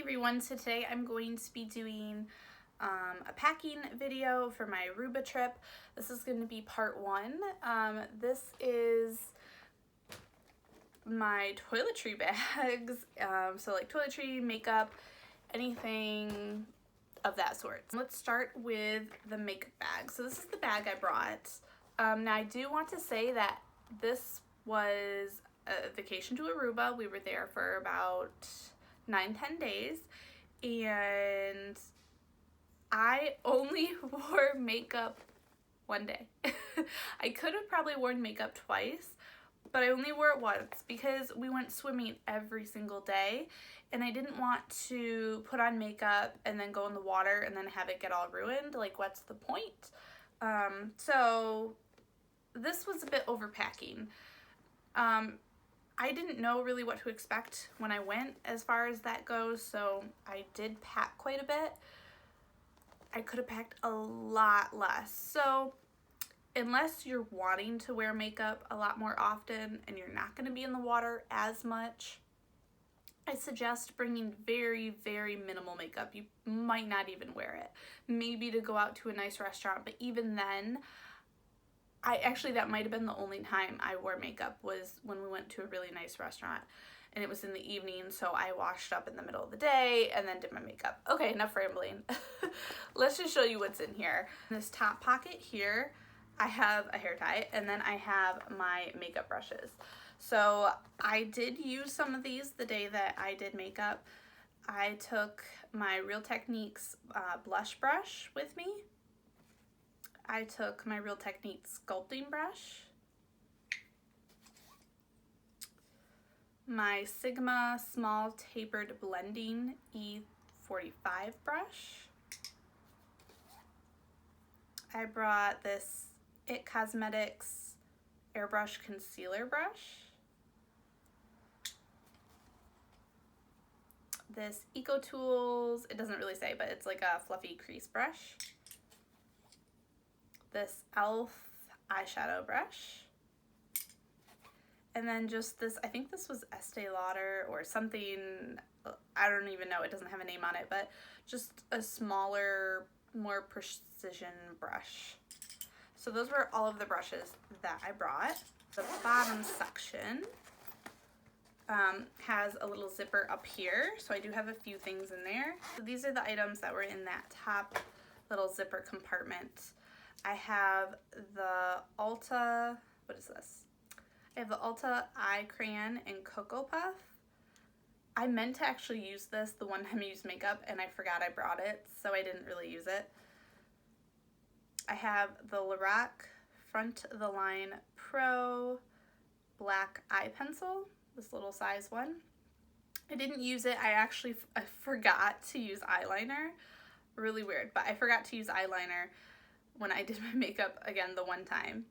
everyone, so today I'm going to be doing a packing video for my Aruba trip. This is going to be part one. This is my toiletry bags, so like toiletry, makeup, anything of that sort. Let's start with the makeup bag. So this is the bag I brought. Now I do want to say that this was a vacation to Aruba. We were there for about 9-10 days, and I only wore makeup one day. I could have probably worn makeup twice, but I only wore it once because we went swimming every single day, and I didn't want to put on makeup and then go in the water and then have it get all ruined. Like, what's the point? So this was a bit overpacking. I didn't know really what to expect when I went as far as that goes, so I did pack quite a bit. I could have packed a lot less. So unless you're wanting to wear makeup a lot more often and you're not going to be in the water as much, I suggest bringing very, very minimal makeup. You might not even wear it. Maybe to go out to a nice restaurant, but even then, that might have been the only time I wore makeup was when we went to a really nice restaurant, and it was in the evening, so I washed up in the middle of the day and then did my makeup. Okay, enough rambling. Let's just show you what's in here. In this top pocket here, I have a hair tie, and then I have my makeup brushes. So I did use some of these the day that I did makeup. I took my Real Techniques blush brush with me. I took my Real Techniques sculpting brush, my Sigma small tapered blending E45 brush. I brought this It Cosmetics airbrush concealer brush, this Eco Tools, it doesn't really say, but it's like a fluffy crease brush, this e.l.f. eyeshadow brush, and then just this, I think this was Estee Lauder or something, I don't even know, it doesn't have a name on it, but just a smaller, more precision brush. So those were all of the brushes that I brought. The bottom section has a little zipper up here, so I do have a few things in there. So these are the items that were in that top little zipper compartment. I have the Ulta, what is this? I have the Ulta Eye Crayon in Cocoa Puff. I meant to actually use this the one time I used makeup, and I forgot I brought it, so I didn't really use it. I have the Lorac Front of the Line Pro Black Eye Pencil, this little size one. I didn't use it. I forgot to use eyeliner. Really weird, but I forgot to use eyeliner when I did my makeup again the one time.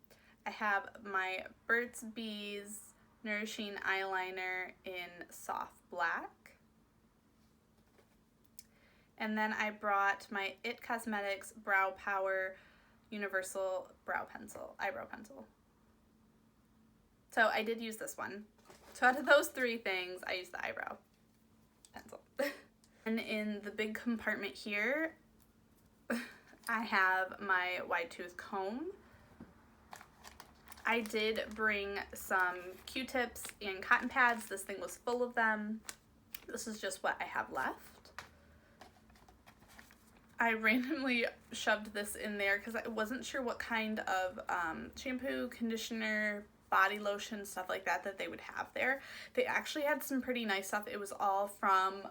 I have my Burt's Bees Nourishing Eyeliner in Soft Black. And then I brought my It Cosmetics Brow Power Universal Eyebrow Pencil. So I did use this one. So out of those three things, I used the eyebrow pencil. And in the big compartment here, I have my wide tooth comb. I did bring some Q-tips and cotton pads. This thing was full of them. This is just what I have left. I randomly shoved this in there because I wasn't sure what kind of shampoo, conditioner, body lotion, stuff like that they would have there. They actually had some pretty nice stuff. It was all from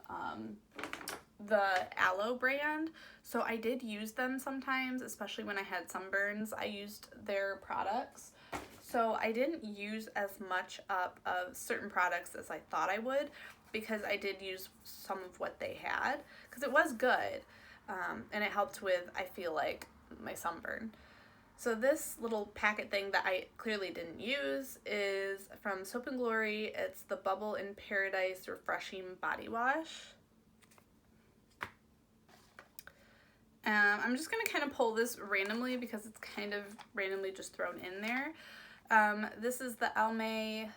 the Aloe brand, so I did use them sometimes, especially when I had sunburns. I used their products, so I didn't use as much up of certain products as I thought I would, because I did use some of what they had because it was good. And it helped with, I feel like, my sunburn. So this little packet thing that I clearly didn't use is from Soap & Glory. It's the Bubble in Paradise Refreshing Body Wash. I'm just going to kind of pull this randomly because it's kind of randomly just thrown in there. This is the Almay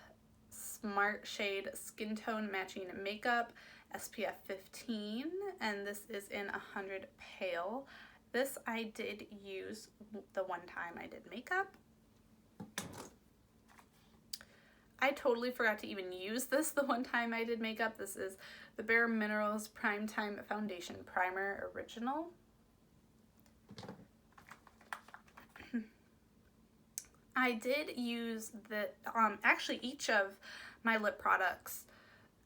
Smart Shade Skin Tone Matching Makeup, SPF 15, and this is in 100 Pale. This I did use the one time I did makeup. I totally forgot to even use this the one time I did makeup. This is the Bare Minerals Primetime Foundation Primer Original. I did use the actually each of my lip products,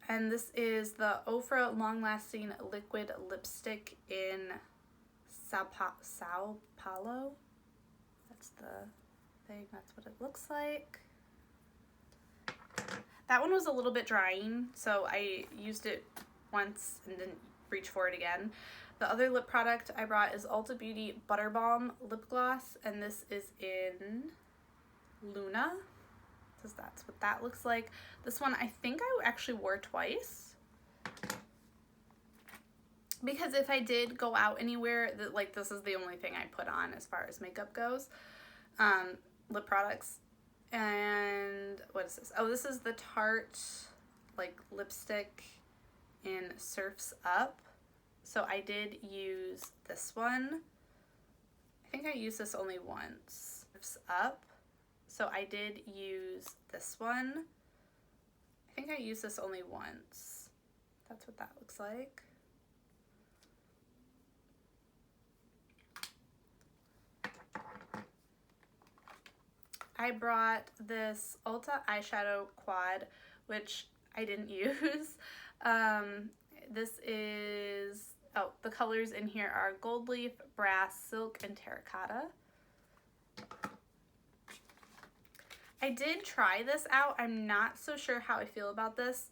and this is the Ofra Long Lasting Liquid Lipstick in Sao Paulo. That's the thing, that's what it looks like. That one was a little bit drying, so I used it once and didn't reach for it again. The other lip product I brought is Ulta Beauty Butter Balm Lip Gloss, and this is in Luna, because that's what that looks like. This one I think I actually wore twice, because if I did go out anywhere, like this is the only thing I put on as far as makeup goes, lip products. And what is this? Oh, this is the Tarte like lipstick in Surf's Up. So I did use this one. I think I used this only once. Surf's Up. So I did use this one. I think I used this only once. That's what that looks like. I brought this Ulta eyeshadow quad, which I didn't use. This is, oh, the colors in here are Gold Leaf, Brass, Silk, and Terracotta. I did try this out. I'm not so sure how I feel about this.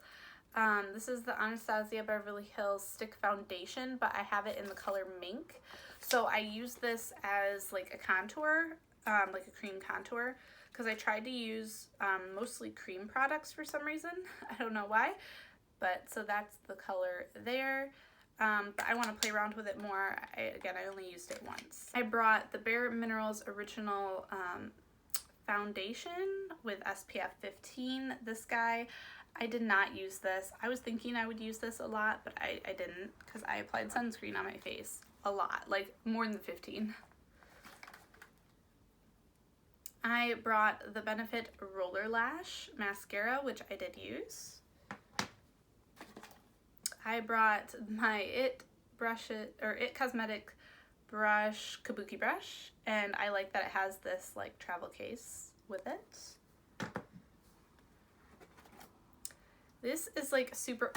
This is the Anastasia Beverly Hills Stick Foundation, but I have it in the color Mink. So I use this as like a contour, like a cream contour, because I tried to use mostly cream products for some reason. I don't know why, but so that's the color there. But I want to play around with it more. Again, I only used it once. I brought the Bare Minerals Original Foundation with SPF 15. This guy, I did not use this. I was thinking I would use this a lot, but I didn't, because I applied sunscreen on my face a lot, like more than 15. I brought the Benefit Roller Lash Mascara, which I did use. I brought my It Cosmetic brush, Kabuki brush, and I like that it has this like travel case with it. This is like super,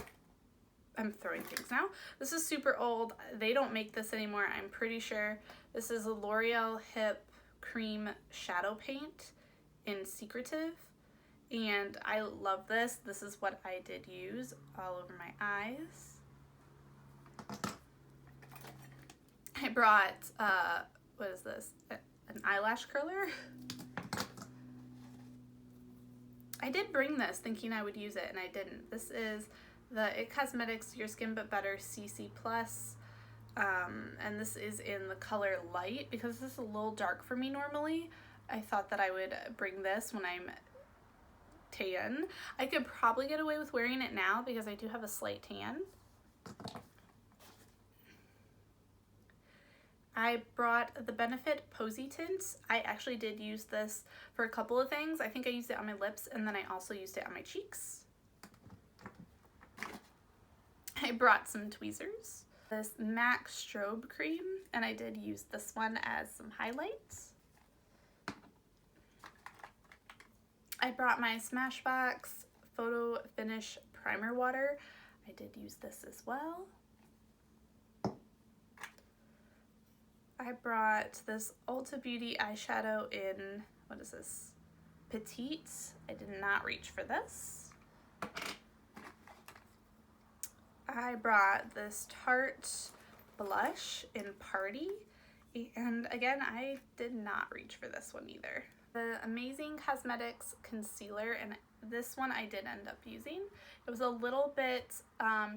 I'm throwing things now. This is super old. They don't make this anymore, I'm pretty sure. This is a L'Oreal Hip Cream Shadow Paint in Secretive, and I love this. This is what I did use all over my eyes. I brought, what is this? An eyelash curler. I did bring this thinking I would use it, and I didn't. This is the It Cosmetics Your Skin But Better CC+. And this is in the color Light, because this is a little dark for me normally. I thought that I would bring this when I'm tan. I could probably get away with wearing it now because I do have a slight tan. I brought the Benefit Posy Tint. I actually did use this for a couple of things. I think I used it on my lips, and then I also used it on my cheeks. I brought some tweezers. This MAC Strobe Cream, and I did use this one as some highlights. I brought my Smashbox Photo Finish Primer Water. I did use this as well. I brought this Ulta Beauty eyeshadow in, what is this? Petite. I did not reach for this. I brought this Tarte blush in Party, and again, I did not reach for this one either. The Amazing Cosmetics concealer, and this one I did end up using. It was a little bit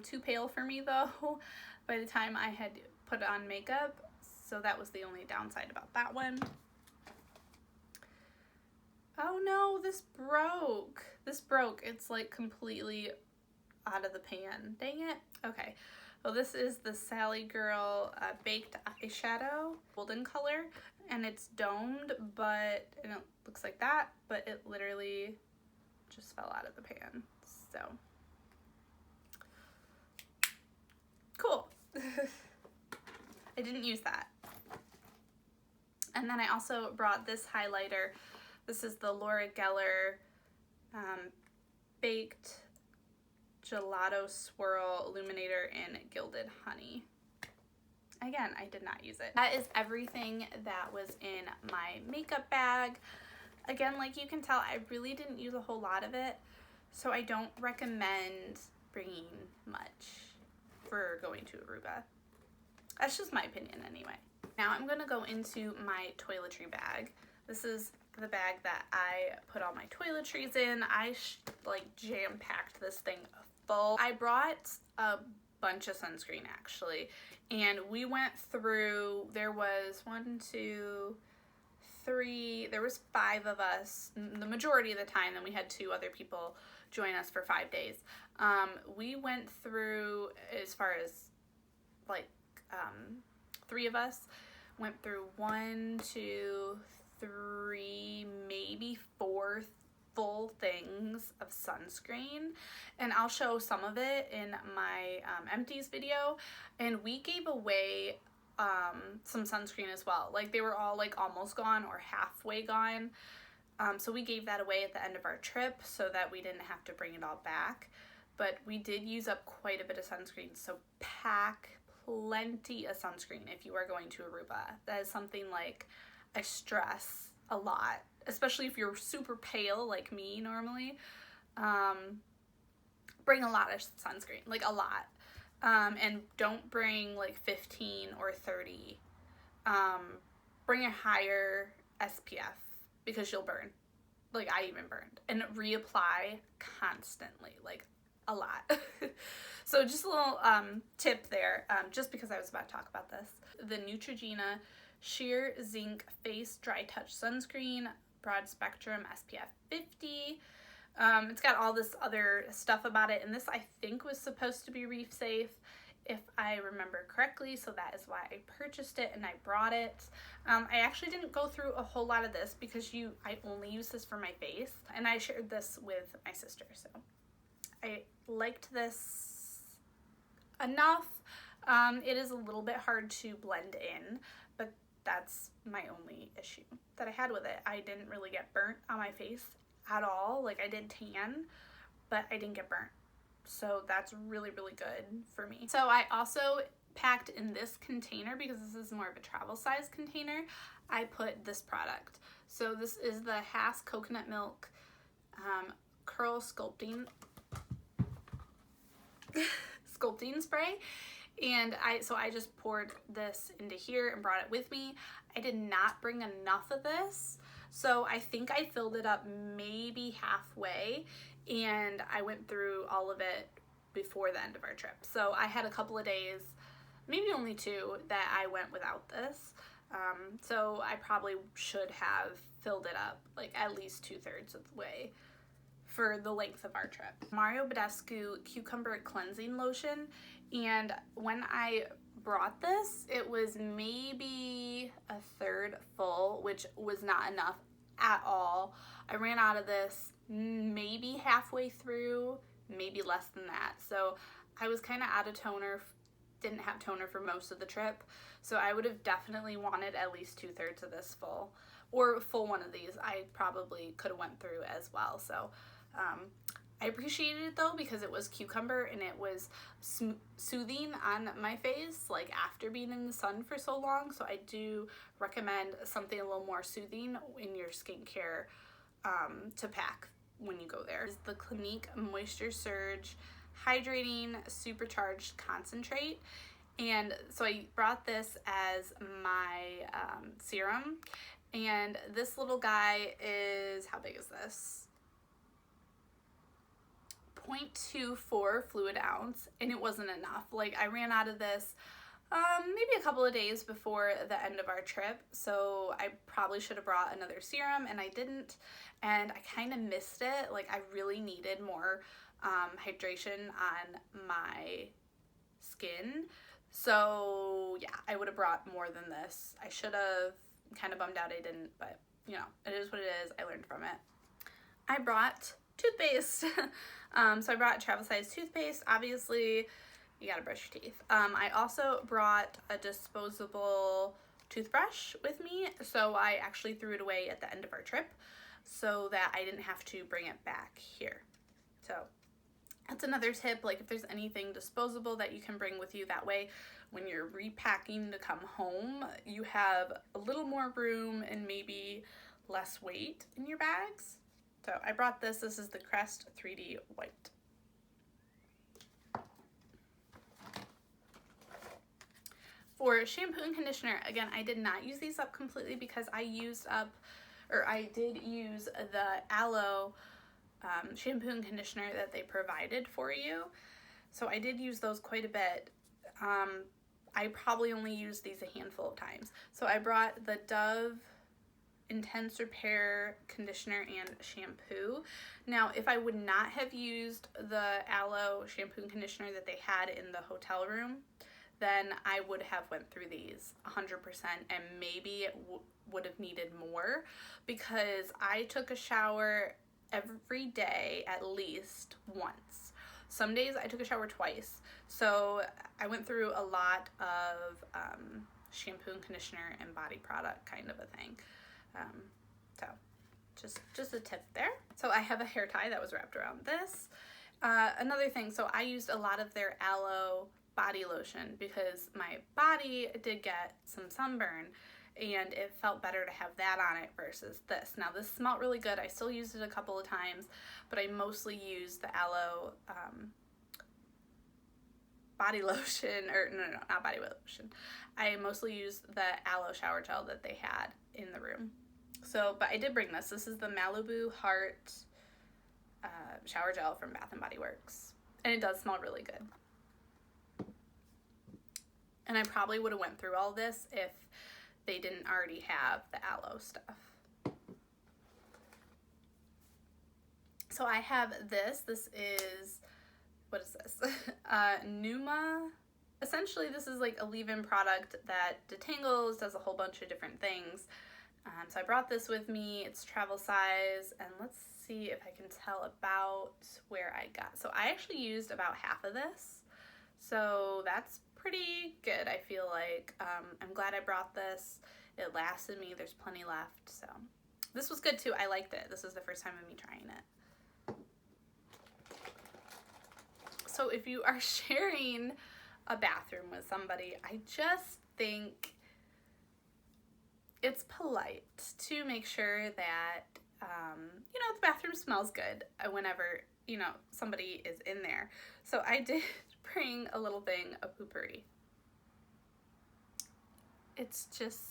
too pale for me though by the time I had put on makeup, so that was the only downside about that one. Oh no, this broke. This broke. It's like completely out of the pan. Dang it. Okay. Well, this is the Sally Girl Baked Eyeshadow, golden color, and it's domed, and it looks like that, but it literally just fell out of the pan. So, cool. I didn't use that. And then I also brought this highlighter. This is the Laura Geller Baked Gelato Swirl Illuminator in Gilded Honey. Again, I did not use it. That is everything that was in my makeup bag. Again, like you can tell, I really didn't use a whole lot of it, so I don't recommend bringing much for going to Aruba. That's just my opinion anyway. Now I'm gonna go into my toiletry bag. This is the bag that I put all my toiletries in. I like jam-packed this thing full. I brought a bunch of sunscreen actually, and we went through, there was 1, 2, 3, there was 5 of us the majority of the time, then we had 2 other people join us for 5 days. We went through, as far as like 3 of us went through 1, 2, 3, maybe 4 full things of sunscreen, and I'll show some of it in my empties video. And we gave away some sunscreen as well. Like they were all like almost gone or halfway gone, so we gave that away at the end of our trip so that we didn't have to bring it all back. But we did use up quite a bit of sunscreen, so pack plenty of sunscreen if you are going to Aruba. That is something like I stress a lot, especially if you're super pale like me normally. Bring a lot of sunscreen, like a lot. And don't bring like 15 or 30. Bring a higher SPF because you'll burn. Like I even burned. And reapply constantly, like a lot. So just a little tip there, just because I was about to talk about this. The Neutrogena Sheer Zinc Face Dry Touch Sunscreen, Broad Spectrum SPF 50. It's got all this other stuff about it, and this I think was supposed to be reef safe if I remember correctly, so that is why I purchased it and I brought it. I actually didn't go through a whole lot of this because I only use this for my face, and I shared this with my sister, so I liked this enough. It is a little bit hard to blend in, but that's my only issue that I had with it. I didn't really get burnt on my face at all. Like I did tan, but I didn't get burnt. So that's really, really good for me. So I also packed in this container, because this is more of a travel size container, I put this product. So this is the Hass Coconut Milk Curl Sculpting Spray. And I just poured this into here and brought it with me. I did not bring enough of this, so I think I filled it up maybe halfway, and I went through all of it before the end of our trip. So I had a couple of days, maybe only 2, that I went without this. So I probably should have filled it up like at least 2/3 of the way for the length of our trip. Mario Badescu Cucumber Cleansing Lotion, and when I brought this, it was maybe 1/3 full, which was not enough at all. I ran out of this maybe halfway through, maybe less than that. So I was kind of out of toner, didn't have toner for most of the trip. So I would have definitely wanted at least 2/3 of this full, or full one of these. I probably could have went through as well. So I appreciated it though, because it was cucumber and it was soothing on my face, like after being in the sun for so long. So I do recommend something a little more soothing in your skincare to pack when you go there. It's the Clinique Moisture Surge Hydrating Supercharged Concentrate. And so I brought this as my serum, and this little guy is, how big is this? 0.24 fluid ounce, and it wasn't enough. Like I ran out of this maybe a couple of days before the end of our trip, so I probably should have brought another serum, and I didn't, and I kind of missed it. Like I really needed more hydration on my skin. So yeah, I would have brought more than this. I should have. I'm kind of bummed out I didn't, but you know, it is what it is. I learned from it. I brought toothpaste. So I brought travel size toothpaste. Obviously, you gotta brush your teeth. I also brought a disposable toothbrush with me, so I actually threw it away at the end of our trip so that I didn't have to bring it back here. So that's another tip, like if there's anything disposable that you can bring with you, that way when you're repacking to come home, you have a little more room and maybe less weight in your bags. So I brought this. This is the Crest 3D White. For shampoo and conditioner, again, I did not use these up completely because I did use the aloe shampoo and conditioner that they provided for you. So I did use those quite a bit. I probably only used these a handful of times. So I brought the Dove Intense Repair conditioner and shampoo. Now, if I would not have used the aloe shampoo and conditioner that they had in the hotel room, then I would have went through these 100% and maybe it would have needed more, because I took a shower every day at least once. Some days I took a shower twice. So I went through a lot of shampoo and conditioner and body product kind of a thing. So just a tip there. So I have a hair tie that was wrapped around this. Another thing, so I used a lot of their aloe body lotion because my body did get some sunburn and it felt better to have that on it versus this. Now this smelled really good. I still used it a couple of times, but I mostly used the aloe body lotion, or no, not body lotion. I mostly used the aloe shower gel that they had in the room. So, but I did bring this. This is the Malibu Heart shower gel from Bath & Body Works. And it does smell really good. And I probably would have went through all this if they didn't already have the aloe stuff. So I have this. This is, what is this? Numa. Essentially, this is like a leave-in product that detangles, does a whole bunch of different things. So I brought this with me. It's travel size, and let's see if I can tell about where I got. So I actually used about half of this. So that's pretty good, I feel like. I'm glad I brought this. It lasted me. There's plenty left. So this was good too. I liked it. This was the first time of me trying it. So if you are sharing a bathroom with somebody, I just think it's polite to make sure that, you know, the bathroom smells good whenever, you know, somebody is in there. So I did bring a little thing of poopery. It's just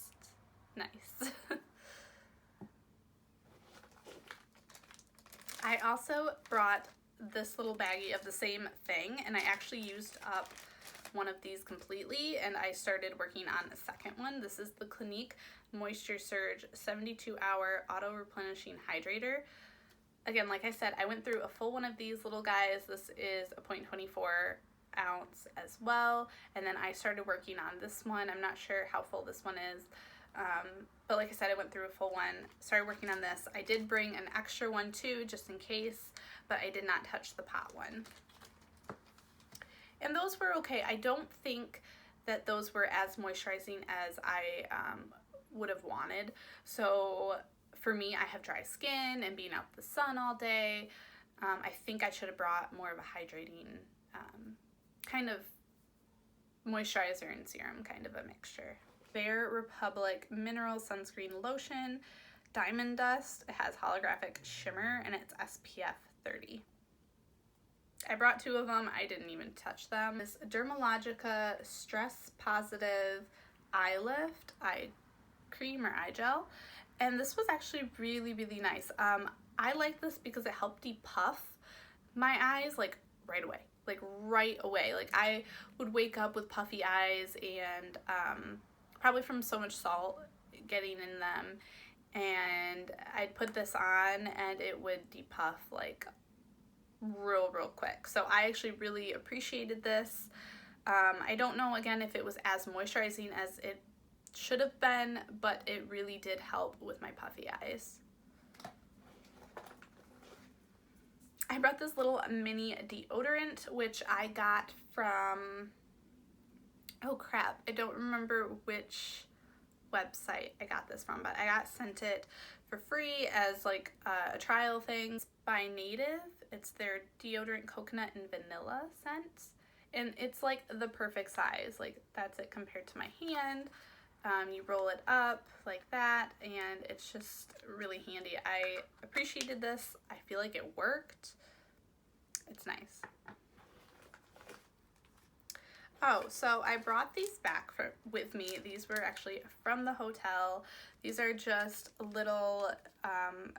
nice. I also brought this little baggie of the same thing, and I actually used up one of these completely, and I started working on a second one. This is the Clinique Moisture Surge 72-hour auto replenishing hydrator. Again, like I said, I went through a full one of these little guys. This is a 0.24 ounce as well, and then I started working on this one. I'm not sure how full this one is, but like I said, I went through a full one, started working on this. I did bring an extra one too, just in case, but I did not touch the pot one. And those were okay. I don't think that those were as moisturizing as I would have wanted. So for me, I have dry skin and being out in the sun all day. I think I should have brought more of a hydrating kind of moisturizer and serum, kind of a mixture. Bare Republic Mineral Sunscreen Lotion, Diamond Dust. It has holographic shimmer and it's SPF 30. I brought two of them. I didn't even touch them. This Dermalogica Stress Positive Eye Lift Eye Cream or Eye Gel. And this was actually really, really nice. I like this because it helped depuff my eyes like right away. Like I would wake up with puffy eyes and probably from so much salt getting in them. And I'd put this on and it would depuff like real quick. So I actually really appreciated this. I don't know, again, if it was as moisturizing as it should have been, but it really did help with my puffy eyes. I brought this little mini deodorant, which I got from, oh crap, I don't remember which website I got this from, but I got sent it for free as like a trial thing. It's by Native. It's their deodorant coconut and vanilla scent, and it's like the perfect size. Like, that's it compared to my hand. You roll it up like that, and it's just really handy. I appreciated this. I feel like it worked. It's nice. Oh, so I brought these back with me. These were actually from the hotel. These are just little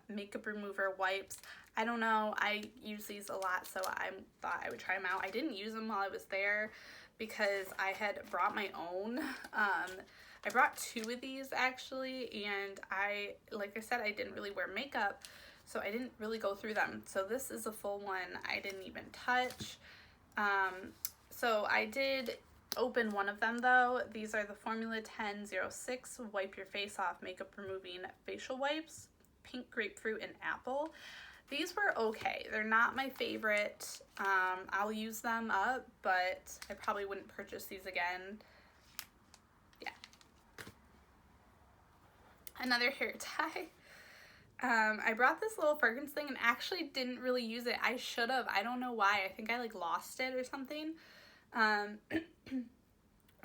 makeup remover wipes. I don't know, I use these a lot, so I thought I would try them out. I didn't use them while I was there because I had brought my own. I brought 2 of these actually, and like I said, I didn't really wear makeup, so I didn't really go through them. So this is a full one I didn't even touch. So I did open one of them though. These are the Formula 1006 Wipe Your Face Off Makeup Removing Facial Wipes, pink grapefruit and apple. These were okay. They're not my favorite. I'll use them up, but I probably wouldn't purchase these again. Yeah. Another hair tie. I brought this little fragrance thing and actually didn't really use it. I should have. I don't know why. I think I like lost it or something.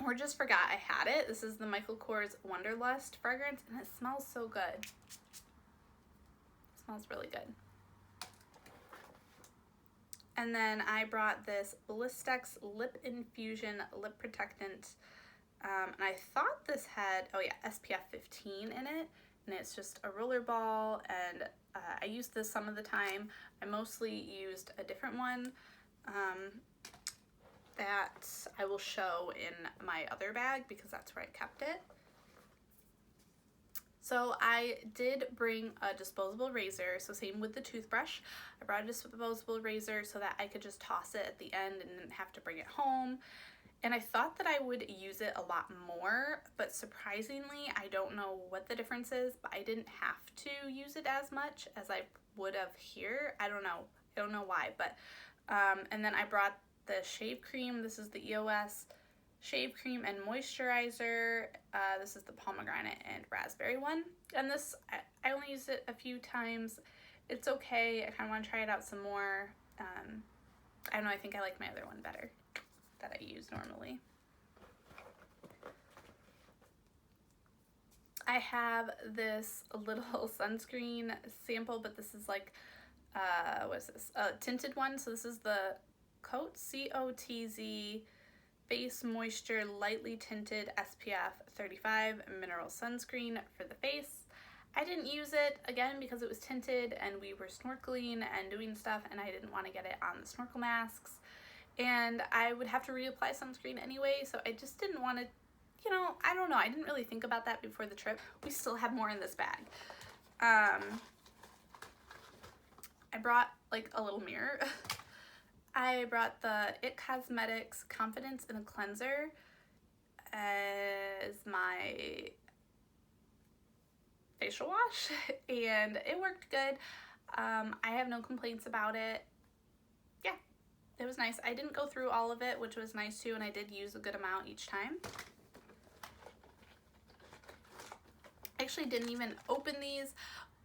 Or just forgot I had it. This is the Michael Kors Wonderlust fragrance, and it smells so good. It smells really good. And then I brought this Blistex Lip Infusion Lip Protectant, and I thought this had, oh yeah, SPF 15 in it, and it's just a roller ball, and I used this some of the time. I mostly used a different one that I will show in my other bag because that's where I kept it. So I did bring a disposable razor, so same with the toothbrush. I brought a disposable razor so that I could just toss it at the end and didn't have to bring it home. And I thought that I would use it a lot more, but surprisingly, I don't know what the difference is, but I didn't have to use it as much as I would have here. I don't know why, but, and then I brought the shave cream. This is the EOS shave cream and moisturizer. This is the pomegranate and raspberry one. And this, I only used it a few times. It's okay. I kind of want to try it out some more. I don't know, I think I like my other one better that I use normally. I have this little sunscreen sample, but this is like, what is this? A tinted one. So this is the Coat, C-O-T-Z Face Moisture Lightly Tinted SPF 35 Mineral Sunscreen for the face. I didn't use it, again, because it was tinted and we were snorkeling and doing stuff, and I didn't want to get it on the snorkel masks. And I would have to reapply sunscreen anyway, so I just didn't want to, you know, I don't know. I didn't really think about that before the trip. We still have more in this bag. I brought, like, a little mirror. I brought the It Cosmetics Confidence in a Cleanser as my facial wash, and it worked good. I have no complaints about it. Yeah, it was nice. I didn't go through all of it, which was nice too, and I did use a good amount each time. I actually didn't even open these.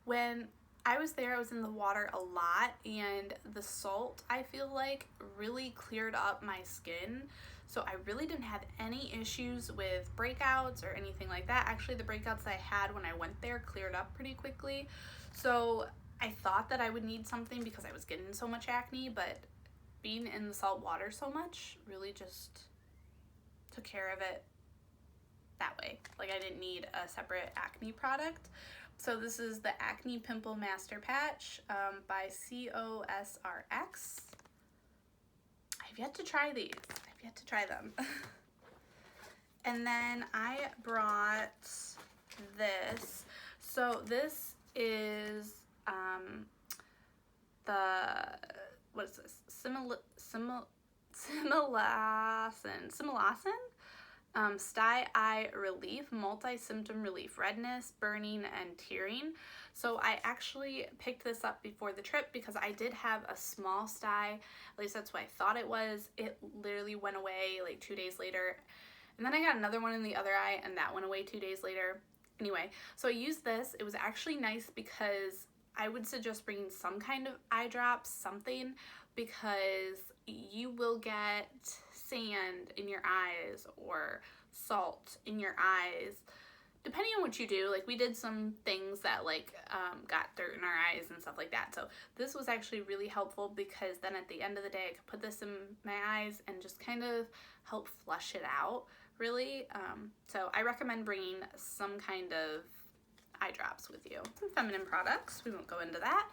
When I was there, I was in the water a lot, and the salt, I feel like, really cleared up my skin. So I really didn't have any issues with breakouts or anything like that. Actually, the breakouts I had when I went there cleared up pretty quickly. So I thought that I would need something because I was getting so much acne, but being in the salt water so much really just took care of it that way. Like, I didn't need a separate acne product. So this is the Acne Pimple Master Patch by COSRX. I've yet to try these. I've yet to try them. And then I brought this. So this is the what is this? Similacin? Sty eye relief, multi-symptom relief, redness, burning, and tearing. So I actually picked this up before the trip because I did have a small sty, at least that's what I thought it was. It literally went away like 2 days later. And then I got another one in the other eye and that went away 2 days later. Anyway, so I used this. It was actually nice because I would suggest bringing some kind of eye drops, something, because you will get sand in your eyes or salt in your eyes, depending on what you do. Like we did some things that like got dirt in our eyes and stuff like that. So this was actually really helpful because then at the end of the day I could put this in my eyes and just kind of help flush it out, really. So I recommend bringing some kind of eye drops with you. Some feminine products, we won't go into that.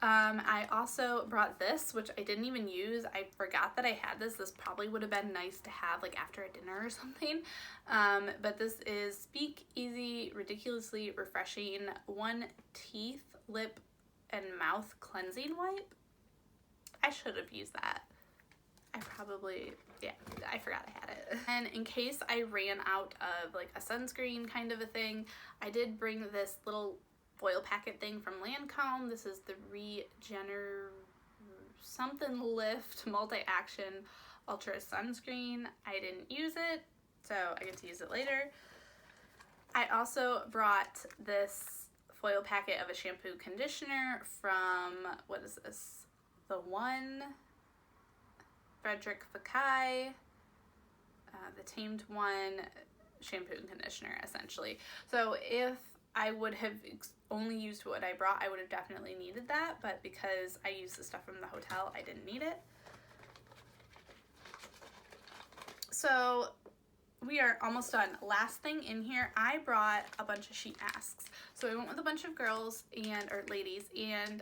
I also brought this, which I didn't even use. I forgot that I had this. This probably would have been nice to have like after a dinner or something. But this is Speak Easy Ridiculously Refreshing One Teeth, Lip, and Mouth Cleansing Wipe. I should have used that. I forgot I had it. And in case I ran out of like a sunscreen kind of a thing, I did bring this little foil packet thing from Lancome. This is the Lift Multi-Action Ultra Sunscreen. I didn't use it, so I get to use it later. I also brought this foil packet of a shampoo conditioner from, what is this? The One, Frederick Fekkai, the Tamed One shampoo and conditioner, essentially. So if I would have only used what I brought, I would have definitely needed that, but because I used the stuff from the hotel, I didn't need it. So we are almost done. Last thing in here, I brought a bunch of sheet masks. So I went with a bunch of girls or ladies, and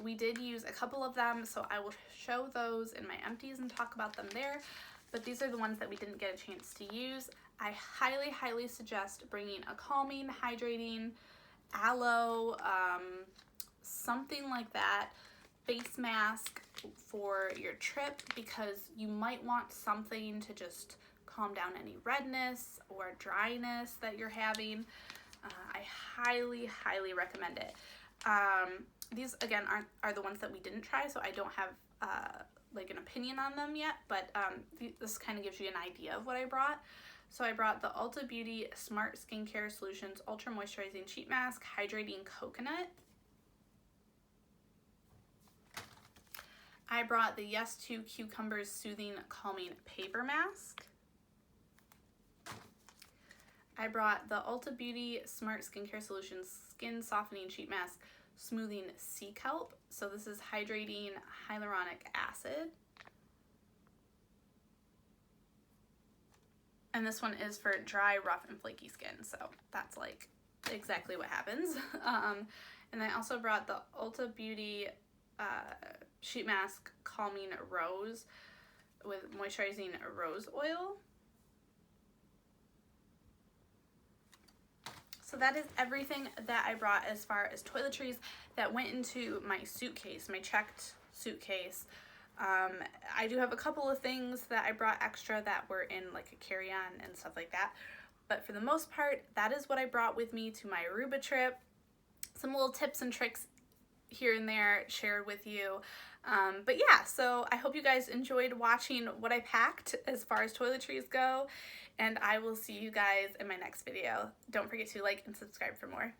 we did use a couple of them, so I will show those in my empties and talk about them there. But these are the ones that we didn't get a chance to use. I highly, highly suggest bringing a calming, hydrating, aloe, something like that, face mask for your trip, because you might want something to just calm down any redness or dryness that you're having. I highly, highly recommend it. These, again, are the ones that we didn't try, so I don't have like an opinion on them yet, but this kind of gives you an idea of what I brought. So I brought the Ulta Beauty Smart Skincare Solutions Ultra Moisturizing Sheet Mask, Hydrating Coconut. I brought the Yes to Cucumbers Soothing Calming Paper Mask. I brought the Ulta Beauty Smart Skincare Solutions Skin Softening Sheet Mask, Smoothing Sea Kelp. So this is hydrating hyaluronic acid. And this one is for dry, rough, and flaky skin. So that's like exactly what happens. And I also brought the Ulta Beauty Sheet Mask Calming Rose with moisturizing rose oil. So that is everything that I brought as far as toiletries that went into my suitcase, my checked suitcase. I do have a couple of things that I brought extra that were in like a carry-on and stuff like that. But for the most part, that is what I brought with me to my Aruba trip. Some little tips and tricks here and there shared with you. But yeah, so I hope you guys enjoyed watching what I packed as far as toiletries go. And I will see you guys in my next video. Don't forget to like and subscribe for more.